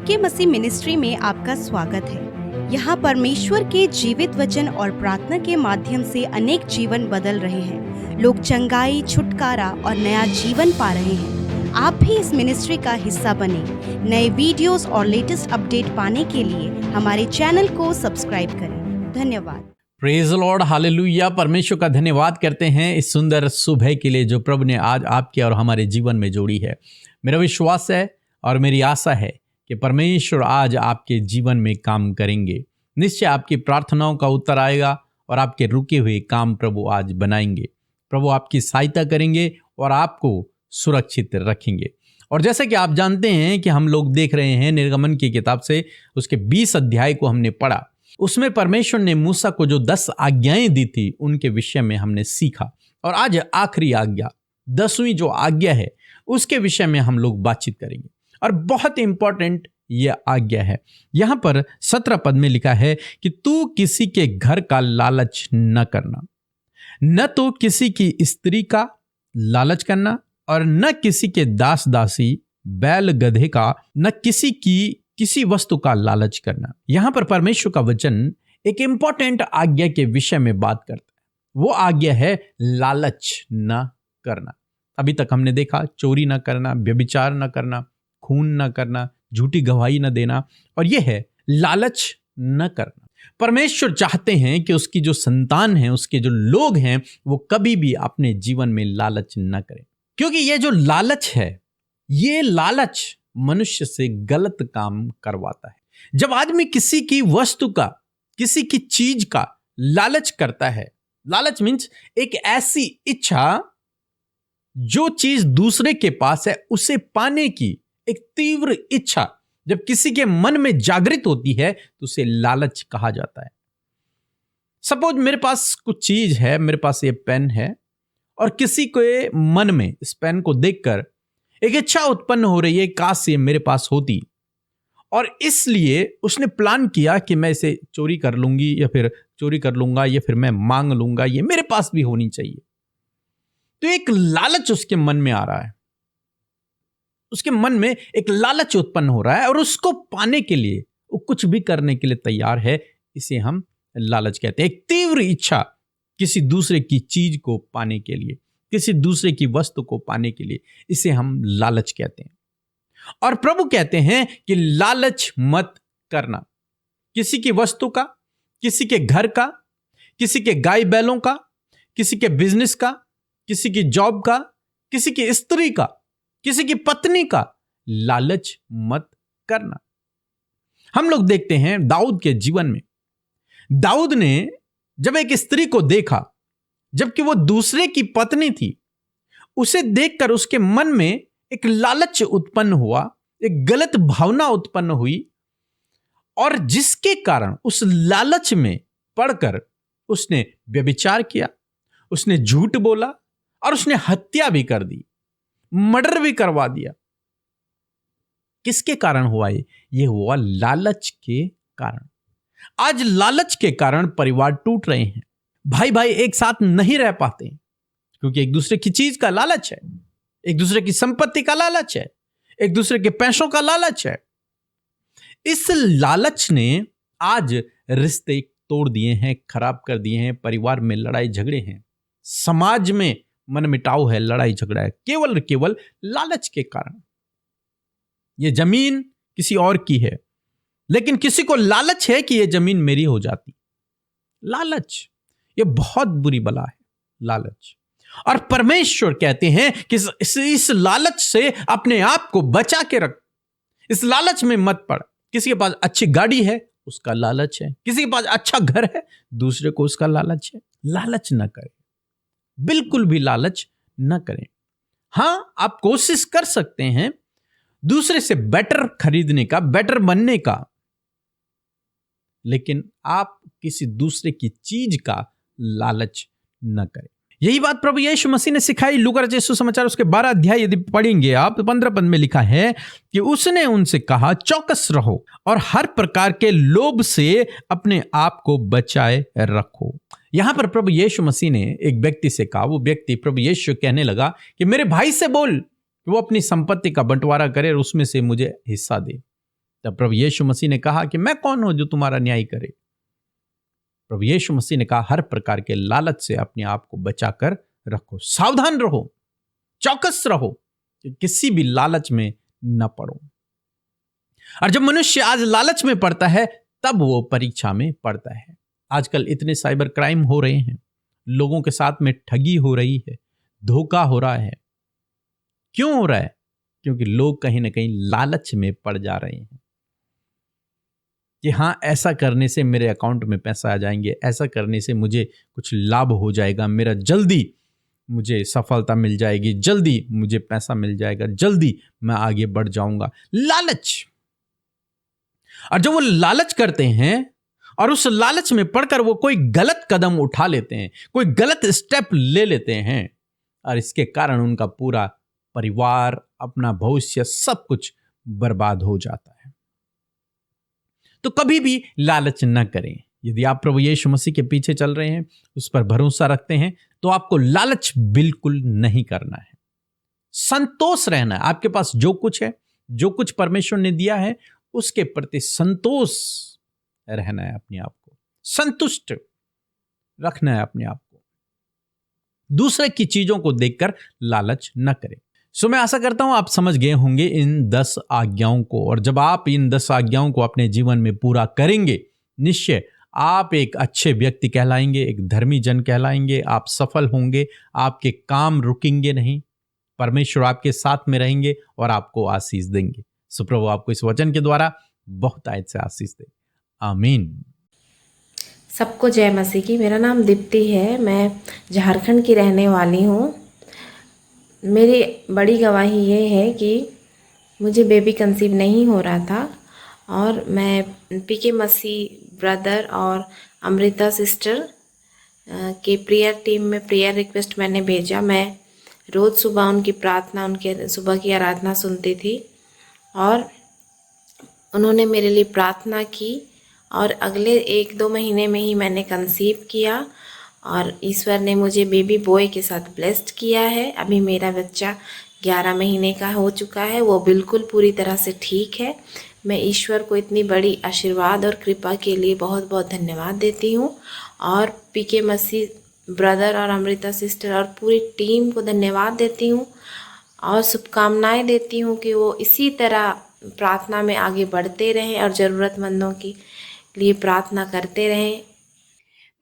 के मसीह मिनिस्ट्री में आपका स्वागत है। यहाँ परमेश्वर के जीवित वचन और प्रार्थना के माध्यम से अनेक जीवन बदल रहे हैं। लोग चंगाई, छुटकारा और नया जीवन पा रहे हैं। आप भी इस मिनिस्ट्री का हिस्सा बने। नए वीडियोस और लेटेस्ट अपडेट पाने के लिए हमारे चैनल को सब्सक्राइब करें। धन्यवाद। Praise Lord, hallelujah. परमेश्वर का धन्यवाद करते हैं इस सुंदर सुबह के लिए जो प्रभु ने आज आपके और हमारे जीवन में जोड़ी है। मेरा विश्वास है और मेरी आशा है कि परमेश्वर आज आपके जीवन में काम करेंगे। निश्चय आपकी प्रार्थनाओं का उत्तर आएगा और आपके रुके हुए काम प्रभु आज बनाएंगे। प्रभु आपकी सहायता करेंगे और आपको सुरक्षित रखेंगे। और जैसे कि आप जानते हैं कि हम लोग देख रहे हैं निर्गमन की किताब से उसके 20 अध्याय को हमने पढ़ा। उसमें परमेश्वर ने मूसा को जो 10 आज्ञाएं दी थी उनके विषय में हमने सीखा। और आज आखिरी आज्ञा, 10वीं जो आज्ञा है, उसके विषय में हम लोग बातचीत करेंगे। और बहुत इंपॉर्टेंट यह आज्ञा है। यहां पर 17 पद में लिखा है कि तू किसी के घर का लालच न करना, न तो किसी की स्त्री का लालच करना, और न किसी के दास दासी, बैल गधे का, न किसी वस्तु का लालच करना। यहां पर परमेश्वर का वचन एक इंपॉर्टेंट आज्ञा के विषय में बात करता है। वो आज्ञा है लालच न करना। अभी तक हमने देखा चोरी न करना, व्यभिचार न करना, खून न करना, झूठी गवाही न देना, और यह है लालच न करना। परमेश्वर चाहते हैं कि उसकी जो संतान है, उसके जो लोग हैं, वो कभी भी अपने जीवन में लालच न करें। क्योंकि ये जो लालच है, ये लालच मनुष्य से गलत काम करवाता है। जब आदमी किसी की वस्तु का, किसी की चीज का लालच करता है, लालच मीन्स एक ऐसी इच्छा जो चीज दूसरे के पास है उसे पाने की एक तीव्र इच्छा जब किसी के मन में जागृत होती है तो उसे लालच कहा जाता है। सपोज मेरे पास कुछ चीज है, मेरे पास ये पेन है, और किसी के मन में इस पेन को देखकर एक इच्छा उत्पन्न हो रही है, काश ये मेरे पास होती, और इसलिए उसने प्लान किया कि मैं इसे चोरी कर लूंगी या फिर चोरी कर लूंगा या फिर मैं मांग लूंगा, ये मेरे पास भी होनी चाहिए। तो एक लालच उसके मन में आ रहा है, उसके मन में एक लालच उत्पन्न हो रहा है और उसको पाने के लिए वो कुछ भी करने के लिए तैयार है। इसे हम लालच कहते हैं। एक तीव्र इच्छा किसी दूसरे की चीज को पाने के लिए, किसी दूसरे की वस्तु को पाने के लिए, इसे हम लालच कहते हैं। और प्रभु कहते हैं कि लालच मत करना। किसी की वस्तु का, किसी के घर का, किसी के गाय बैलों का, किसी के बिजनेस का, किसी की जॉब का, किसी की स्त्री का, किसी की पत्नी का लालच मत करना। हम लोग देखते हैं दाऊद के जीवन में, दाऊद ने जब एक स्त्री को देखा, जबकि वो दूसरे की पत्नी थी, उसे देखकर उसके मन में एक लालच उत्पन्न हुआ, एक गलत भावना उत्पन्न हुई, और जिसके कारण उस लालच में पड़कर उसने व्यभिचार किया, उसने झूठ बोला और उसने हत्या भी कर दी, मर्डर भी करवा दिया। किसके कारण हुआ ये हुआ लालच के कारण। आज लालच के कारण परिवार टूट रहे हैं, भाई भाई एक साथ नहीं रह पाते क्योंकि एक दूसरे की चीज का लालच है, एक दूसरे की संपत्ति का लालच है, एक दूसरे के पैसों का लालच है। इस लालच ने आज रिश्ते तोड़ दिए हैं, खराब कर दिए हैं, परिवार में लड़ाई झगड़े हैं, समाज में मन मिटाव है, लड़ाई झगड़ा है, केवल लालच के कारण। यह जमीन किसी और की है, लेकिन किसी को लालच है कि यह जमीन मेरी हो जाती। लालच यह बहुत बुरी बला है, लालच। और परमेश्वर कहते हैं कि इस लालच से अपने आप को बचा के रख, इस लालच में मत पड़। किसी के पास अच्छी गाड़ी है, उसका लालच है, किसी के पास अच्छा घर है, दूसरे को उसका लालच है। लालच न करें, बिल्कुल भी लालच न करें। हां, आप कोशिश कर सकते हैं दूसरे से बेटर खरीदने का, बेटर बनने का, लेकिन आप किसी दूसरे की चीज का लालच न करें। यही बात प्रभु यीशु मसीह ने सिखाई। लूका रचित सुसमाचार उसके 12 अध्याय यदि पढ़ेंगे आप, 15 पद में लिखा है कि उसने उनसे कहा, चौकस रहो और हर प्रकार के लोभ से अपने आप को बचाए रखो। यहां पर प्रभु यीशु मसीह ने एक व्यक्ति से कहा, वो व्यक्ति प्रभु यीशु कहने लगा कि मेरे भाई से बोल कि वो अपनी संपत्ति का बंटवारा करे और उसमें से मुझे हिस्सा दे। तब प्रभु यीशु मसीह ने कहा कि मैं कौन हूं जो तुम्हारा न्याय करे। प्रभु यीशु मसीह ने कहा हर प्रकार के लालच से अपने आप को बचाकर रखो, सावधान रहो, चौकस रहो कि किसी भी लालच में न पड़ो। और जब मनुष्य आज लालच में पड़ता है तब वो परीक्षा में पड़ता है। आजकल इतने साइबर क्राइम हो रहे हैं, लोगों के साथ में ठगी हो रही है, धोखा हो रहा है। क्यों हो रहा है? क्योंकि लोग कहीं ना कहीं लालच में पड़ जा रहे हैं कि हाँ, ऐसा करने से मेरे अकाउंट में पैसा आ जाएंगे, ऐसा करने से मुझे कुछ लाभ हो जाएगा, मेरा जल्दी मुझे सफलता मिल जाएगी, जल्दी मुझे पैसा मिल जाएगा, जल्दी मैं आगे बढ़ जाऊंगा। लालच। और जब वो लालच करते हैं और उस लालच में पड़कर वो कोई गलत कदम उठा लेते हैं, कोई गलत स्टेप ले लेते हैं, और इसके कारण उनका पूरा परिवार, अपना भविष्य, सब कुछ बर्बाद हो जाता है। तो कभी भी लालच न करें। यदि आप प्रभु यीशु मसीह के पीछे चल रहे हैं, उस पर भरोसा रखते हैं, तो आपको लालच बिल्कुल नहीं करना है। संतोष रहना है। आपके पास जो कुछ है, जो कुछ परमेश्वर ने दिया है, उसके प्रति संतोष रहना है। अपने आप को संतुष्ट रखना है, अपने आप को। दूसरे की चीजों को देखकर लालच न करें। सो मैं आशा करता हूं आप समझ गए होंगे इन 10 आज्ञाओं को, और जब आप इन 10 आज्ञाओं को अपने जीवन में पूरा करेंगे, निश्चय आप एक अच्छे व्यक्ति कहलाएंगे, एक धर्मी जन कहलाएंगे, आप सफल होंगे, आपके काम रुकेंगे नहीं, परमेश्वर आपके साथ में रहेंगे और आपको आशीष देंगे। सो प्रभु आपको इस वचन के द्वारा बहुत आयत से आशीष दे। आमीन। सबको जय मसीह की। मेरा नाम दीप्ति है, मैं झारखंड की रहने वाली हूँ। मेरी बड़ी गवाही ये है कि मुझे बेबी कंसीव नहीं हो रहा था, और मैं पीके मसीह ब्रदर और अमृता सिस्टर के प्रेयर टीम में प्रेयर रिक्वेस्ट मैंने भेजा। मैं रोज़ सुबह उनकी प्रार्थना, उनके सुबह की आराधना सुनती थी, और उन्होंने मेरे लिए प्रार्थना की, और अगले 1-2 महीने में ही मैंने कंसीव किया, और ईश्वर ने मुझे बेबी बॉय के साथ ब्लेस्ड किया है। अभी मेरा बच्चा 11 महीने का हो चुका है, वो बिल्कुल पूरी तरह से ठीक है। मैं ईश्वर को इतनी बड़ी आशीर्वाद और कृपा के लिए बहुत बहुत धन्यवाद देती हूँ, और पीके मसीह ब्रदर और अमृता सिस्टर और पूरी टीम को धन्यवाद देती हूँ, और शुभकामनाएं देती हूँ कि वो इसी तरह प्रार्थना में आगे बढ़ते रहें और ज़रूरतमंदों के लिए प्रार्थना करते रहें।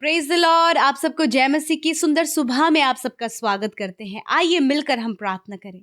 Praise the Lord. आप सबको जय मसीह की सुंदर सुबह में आप सबका स्वागत करते हैं। आइए मिलकर हम प्रार्थना करें।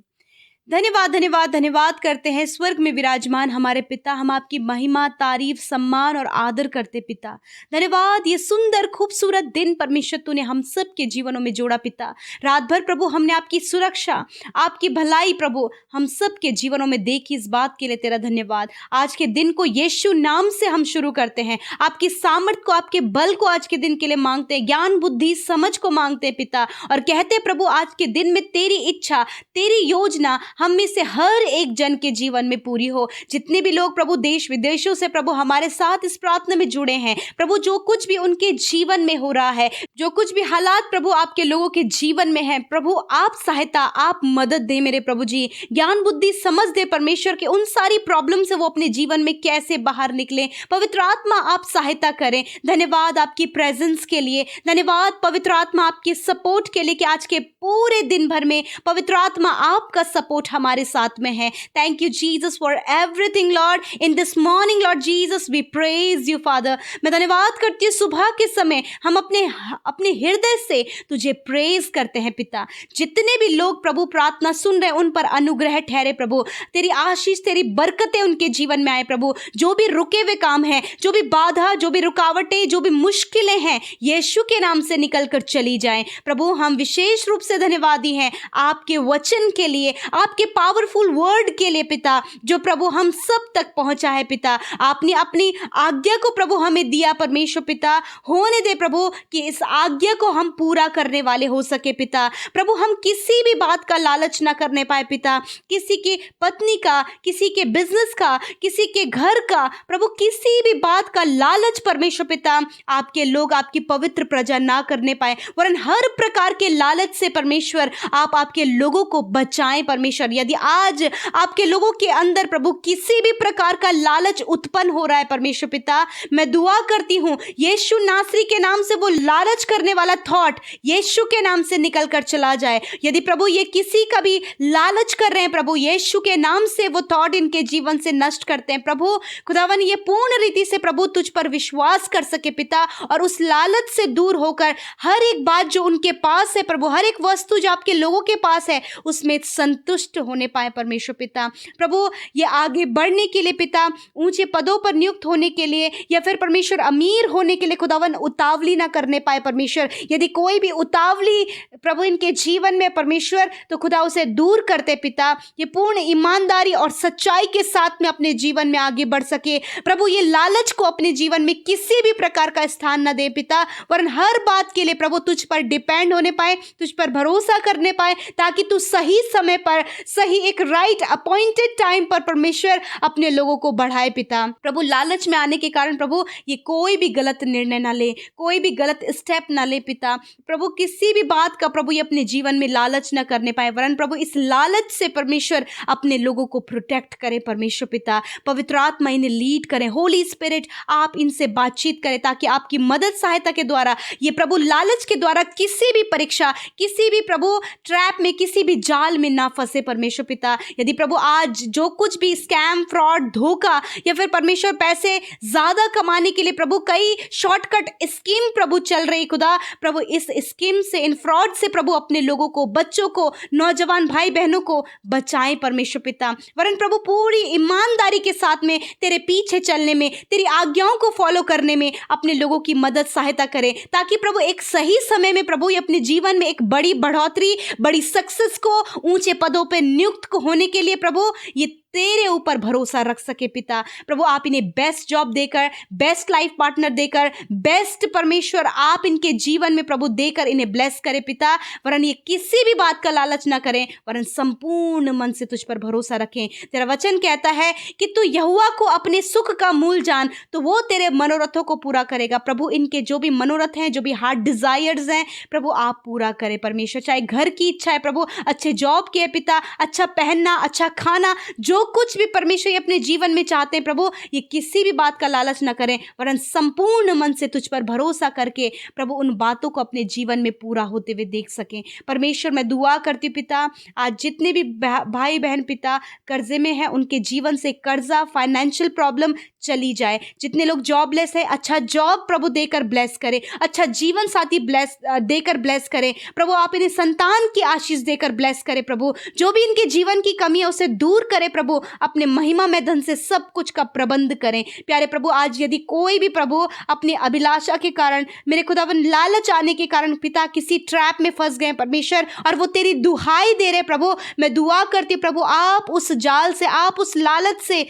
धन्यवाद धन्यवाद धन्यवाद करते हैं स्वर्ग में विराजमान हमारे पिता, हम आपकी महिमा, तारीफ, सम्मान और आदर करते पिता। धन्यवाद, ये सुंदर खूबसूरत दिन परमेश्वर तूने हम सब के जीवनों में जोड़ा पिता। रात भर प्रभु हमने आपकी सुरक्षा, आपकी भलाई प्रभु हम सब के जीवनों में देखी, इस बात के लिए तेरा धन्यवाद। आज के दिन को यीशु नाम से हम शुरू करते हैं। आपकी सामर्थ को, आपके बल को आज के दिन के लिए मांगते हैं, ज्ञान बुद्धि समझ को मांगते हैं पिता, और कहते हैं प्रभु आज के दिन में तेरी इच्छा, तेरी योजना हम में से हर एक जन के जीवन में पूरी हो। जितने भी लोग प्रभु देश विदेशों से प्रभु हमारे साथ इस प्रार्थना में जुड़े हैं प्रभु, जो कुछ भी उनके जीवन में हो रहा है, जो कुछ भी हालात प्रभु आपके लोगों के जीवन में है, प्रभु आप सहायता, आप मदद दे मेरे प्रभु जी, ज्ञान बुद्धि समझ दे परमेश्वर के उन सारी प्रॉब्लम से वो अपने जीवन में कैसे बाहर निकले। पवित्र आत्मा आप सहायता करें। धन्यवाद आपकी प्रेजेंस के लिए, धन्यवाद पवित्र आत्मा आपके सपोर्ट के लिए कि आज के पूरे दिन भर में पवित्र आत्मा आपका सपोर्ट हमारे साथ में है। Thank you Jesus for everything Lord. In this morning Lord Jesus we praise you father. मैं धन्यवाद करती हूँ सुबह के समय हम अपने हृदय से तुझे प्रेज करते हैं पिता। जितने भी लोग प्रभु प्रार्थना सुन रहे हैं उन पर अनुग्रह ठहरे प्रभु, तेरी आशीष, तेरी बरकतें उनके जीवन में आए प्रभु। जो भी रुके हुए काम हैं, जो भी बाधा, जो भी रुकावटें, जो भी मुश्किलें हैं, यीशु के नाम से निकल कर चली जाएं प्रभु। हम विशेष रूप से धन्यवादी हैं आपके वचन के लिए, आपके पावरफुल वर्ड के लिए पिता, जो प्रभु हम सब तक पहुंचा है पिता। आपने अपनी आज्ञा को प्रभु हमें दिया परमेश्वर पिता। होने दे प्रभु कि इस आज्ञा को हम पूरा करने वाले हो सके पिता। प्रभु हम किसी भी बात का लालच ना करने पाए पिता, किसी की पत्नी का, किसी के बिजनेस का, किसी के घर का, प्रभु किसी भी बात का लालच परमेश्वर पिता आपके लोग, आपकी पवित्र प्रजा ना करने पाए, वरन हर प्रकार के लालच से परमेश्वर आप आपके लोगों को बचाएं परमेश्वर परमेश्वर। यदि आज आपके लोगों के अंदर प्रभु किसी भी प्रकार का लालच उत्पन्न हो रहा है परमेश्वर पिता, मैं दुआ करती हूँ यीशु नासरी के नाम से वो लालच करने वाला थॉट यीशु के नाम से निकल कर चला जाए। यदि प्रभु ये किसी का भी लालच कर रहे हैं प्रभु, यीशु के नाम से वो थॉट इनके जीवन से नष्ट करते हैं प्रभु। खुदावन ये पूर्ण रीति से प्रभु तुझ पर विश्वास कर सके पिता, और उस लालच से दूर होकर हर एक बात जो उनके पास है प्रभु, हर एक वस्तु जो आपके लोगों के पास है उसमें संतुष्ट होने पाए परमेश्वर पिता। प्रभु ये आगे बढ़ने के लिए पिता, ऊंचे पदों पर नियुक्त होने के लिए या फिर परमेश्वर अमीर होने के लिए खुदावन उतावली ना करने पाए परमेश्वर। यदि कोई भी उतावली प्रभु इनके जीवन में परमेश्वर, तो खुदा उसे दूर करते पिता। ये पूर्ण ईमानदारी और सच्चाई के साथ में अपने जीवन में आगे बढ़ सके प्रभु। ये लालच को अपने जीवन में किसी भी प्रकार का स्थान न दे पिता, वरन हर बात के लिए प्रभु तुझ पर डिपेंड होने पाए, तुझ पर भरोसा करने पाए, ताकि तू सही समय पर, सही एक राइट अपॉइंटेड टाइम पर परमेश्वर अपने लोगों को बढ़ाए पिता। प्रभु लालच में आने के कारण प्रभु ये कोई भी गलत निर्णय ना ले, कोई भी गलत स्टेप ना ले पिता। प्रभु किसी भी बात का प्रभु ये अपने जीवन में लालच ना करने पाए, वरन प्रभु इस लालच से परमेश्वर अपने लोगों को प्रोटेक्ट करे परमेश्वर पिता। पवित्र आत्मा इन्हें लीड करें, होली स्पिरिट आप इनसे बातचीत करें, ताकि आपकी मदद सहायता के द्वारा ये प्रभु लालच के द्वारा किसी भी परीक्षा, किसी भी प्रभु ट्रैप में, किसी भी जाल में ना फंसे परमेश्वर पिता। यदि प्रभु आज जो कुछ भी स्कैम, फ्रॉड, धोखा या फिर परमेश्वर पैसे ज्यादा कमाने के लिए प्रभु कई शॉर्टकट स्कीम प्रभु चल रही खुदा, प्रभु इस स्कीम से, इन फ्रॉड से प्रभु अपने लोगों को, बच्चों को, नौजवान भाई बहनों को बचाएं परमेश्वर पिता। वरन प्रभु पूरी ईमानदारी के साथ में तेरे पीछे चलने में, तेरी आज्ञाओं को फॉलो करने में अपने लोगों की मदद सहायता करें, ताकि प्रभु एक सही समय में प्रभु ये अपने जीवन में एक बड़ी बढ़ोतरी, बड़ी सक्सेस को, ऊंचे पदों पे नियुक्त होने के लिए प्रभु ये तेरे ऊपर भरोसा रख सके पिता। प्रभु आप इन्हें बेस्ट जॉब देकर, बेस्ट लाइफ पार्टनर देकर, बेस्ट परमेश्वर आप इनके जीवन में प्रभु देकर इन्हें ब्लेस करे पिता। वरन ये किसी भी बात का लालच ना करें, वरन संपूर्ण मन से तुझ पर भरोसा रखें। तेरा वचन कहता है कि तू यहोवा को अपने सुख का मूल जान, तो वो तेरे मनोरथों को पूरा करेगा। प्रभु इनके जो भी मनोरथ हैं, जो भी हार्ट डिजायर्स हैं प्रभु आप पूरा करें परमेश्वर। चाहे घर की इच्छा है प्रभु, अच्छे जॉब की है पिता, अच्छा पहनना, अच्छा खाना, जो कुछ भी परमेश्वर ये अपने जीवन में चाहते हैं प्रभु, ये किसी भी बात का लालच न करें, वरन संपूर्ण मन से तुझ पर भरोसा करके प्रभु उन बातों को अपने जीवन में पूरा होते हुए देख सकें परमेश्वर। मैं दुआ करती हूं पिता, आज जितने भी भाई बहन पिता कर्जे में हैं, उनके जीवन से कर्जा, फाइनेंशियल प्रॉब्लम चली जाए। जितने लोग जॉबलेस है, अच्छा जॉब प्रभु देकर ब्लेस करे, अच्छा जीवन साथी देकर ब्लेस करे प्रभु। आप इन्हें संतान की आशीष देकर ब्लेस करे प्रभु। जो भी इनके जीवन की कमी है उसे दूर करे प्रभु, अपने महिमा में धन से सब कुछ का प्रबंध करें प्यारे प्रभु। आज यदि कोई भी प्रभु अपनी अभिलाषा के कारण, मेरे खुदावन लालच आने के कारण पिता किसी ट्रैप में फंस गए परमेश्वर, और वो तेरी दुहाई दे रहे प्रभु, मैं दुआ करती प्रभु आप उस जाल से, आप उस लालच से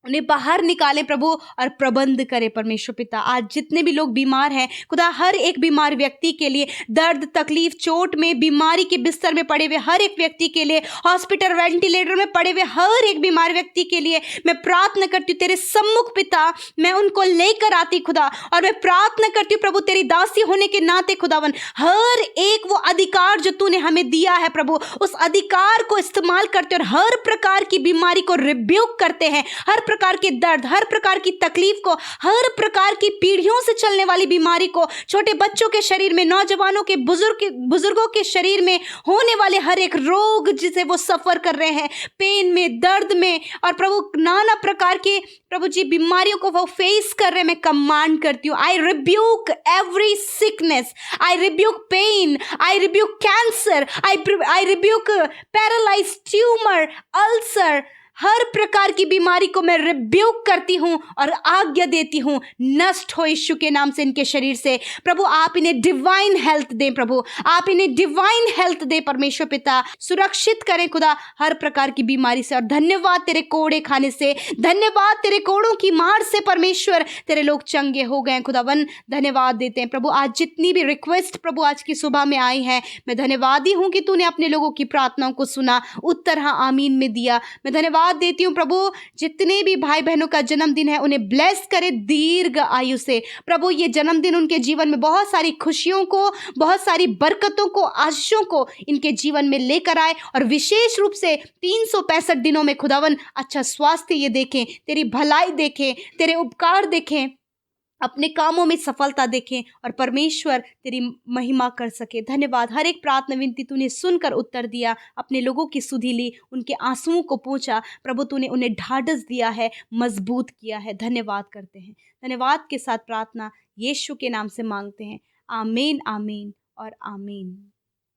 उन्हें बाहर निकालें प्रभु और प्रबंध करें परमेश्वर पिता। आज जितने भी लोग बीमार हैं खुदा, हर एक बीमार व्यक्ति के लिए, दर्द, तकलीफ, चोट में, बीमारी के बिस्तर में पड़े हुए हर एक व्यक्ति के लिए, हॉस्पिटल वेंटिलेटर में पड़े हुए हर एक बीमार व्यक्ति के लिए मैं प्रार्थना करती हूँ तेरे सम्मुख पिता। मैं उनको लेकर आती खुदा, और मैं प्रार्थना करती हूँ प्रभु तेरी दासी होने के नाते खुदावन, हर एक वो अधिकार जो तूने हमें दिया है प्रभु, उस अधिकार को इस्तेमाल करते और हर प्रकार की बीमारी को रिब्यूक करते हैं, हर प्रकार के दर्द, हर प्रकार की तकलीफ को, हर प्रकार की पीढ़ियों से चलने वाली बीमारी को, छोटे बच्चों के शरीर में, नौजवानों के, बुजुर्गों के शरीर में होने वाले हर एक रोग जिसे वो सफर कर रहे हैं, पेन में, दर्द में, और प्रभु नाना प्रकार के प्रभु जी बीमारियों को वो फेस कर रहे हैं, मैं कमांड करती हूँ, I rebuke every sickness, I rebuke pain, I rebuke cancer, I rebuke paralyse, tumour, ulcer, हर प्रकार की बीमारी को मैं रिब्यूक करती हूं और आज्ञा देती हूं नष्ट हो यीशु के नाम से इनके शरीर से। प्रभु आप इन्हें डिवाइन हेल्थ दें प्रभु, आप इन्हें डिवाइन हेल्थ दें परमेश्वर पिता, सुरक्षित करें खुदा हर प्रकार की बीमारी से। और धन्यवाद तेरे कोड़े खाने से, धन्यवाद तेरे कोड़ों की मार से परमेश्वर तेरे लोग चंगे हो गए खुदावन, धन्यवाद देते हैं प्रभु। आज जितनी भी रिक्वेस्ट प्रभु आज की सुबह में आई है, मैं धन्यवादी हूं कि तूने अपने लोगों की प्रार्थनाओं को सुना, उत्तर हाँ आमीन में दिया। मैं धन्यवाद धन्यवाद देती हूँ प्रभु, जितने भी भाई बहनों का जन्मदिन है उन्हें ब्लेस करे दीर्घ आयु से। प्रभु ये जन्मदिन उनके जीवन में बहुत सारी खुशियों को, बहुत सारी बरकतों को, आशीषों को इनके जीवन में लेकर आए, और विशेष रूप से 365 दिनों में खुदावन अच्छा स्वास्थ्य ये देखें, तेरी भलाई देखें, तेरे उपकार देखें, अपने कामों में सफलता देखें, और परमेश्वर तेरी महिमा कर सके। धन्यवाद, हर एक प्रार्थना विनती तूने सुनकर उत्तर दिया, अपने लोगों की सुधि ली, उनके आंसुओं को पोंछा। प्रभु तूने उन्हें ढाढ़स दिया है, मजबूत किया है। धन्यवाद करते हैं। धन्यवाद के साथ प्रार्थना यीशु के नाम से मांगते हैं। आमीन, आमीन और आमीन।